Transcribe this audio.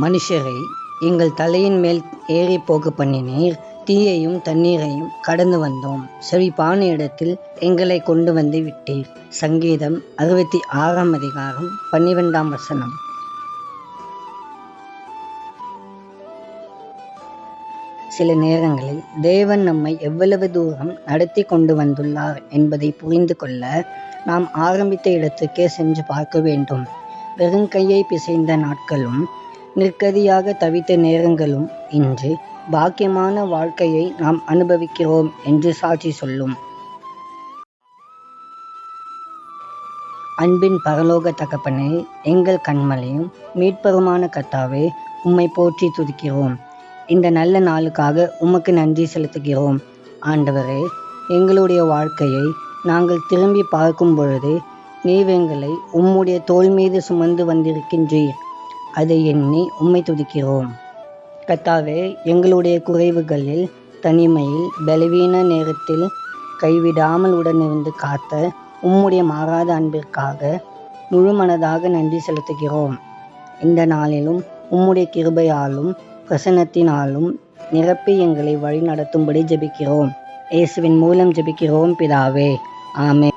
மனுஷரை எங்கள் தலையின் மேல் ஏறி போக பண்ணினீர். தீயையும் தண்ணீரையும் கடந்து வந்தோம். செழிப்பான இடத்தில் எங்களை கொண்டு வந்து விட்டீர். சங்கீதம் 66 அதிகாரம் 12 வசனம். சில நேரங்களில் தேவன் நம்மை எவ்வளவு தூரம் நடத்தி கொண்டு வந்துள்ளார் என்பதை புரிந்து கொள்ள நாம் ஆரம்பித்த இடத்துக்கே சென்று பார்க்க வேண்டும். வெறுங்கையை பிசைந்த நாட்களும் நிர்கதியாக தவித்த நேரங்களும் இன்று பாக்கியமான வாழ்க்கையை நாம் அனுபவிக்கிறோம் என்று சாட்சி சொல்லும். அன்பின் பரலோக தகப்பனே, எங்கள் கண்மலையும் மீட்பருமான கர்த்தாவே, உம்மை போற்றி துதிக்கிறோம். இந்த நல்ல நாளுக்காக உமக்கு நன்றி செலுத்துகிறோம். ஆண்டவரே, எங்களுடைய வாழ்க்கையை நாங்கள் திரும்பி பார்க்கும் பொழுது நீர் எங்களை உம்முடைய தோள் மீது சுமந்து வந்திருக்கின்றீர். அதை எண்ணி உம்மை துதிக்கிறோம். கர்த்தாவே, எங்களுடைய குறைவுகளில், தனிமையில், பலவீன நேரத்தில் கைவிடாமல் உடனிருந்து காத்த உம்முடைய மாறாத அன்பிற்காக முழு மனதாக நன்றி செலுத்துகிறோம். இந்த நாளிலும் உம்முடைய கிருபையாலும் பிரசன்னத்தினாலும் நிரப்பி எங்களை வழி நடத்தும்படி ஜெபிக்கிறோம். இயேசுவின் மூலம் ஜெபிக்கிறோம் பிதாவே. ஆமென்.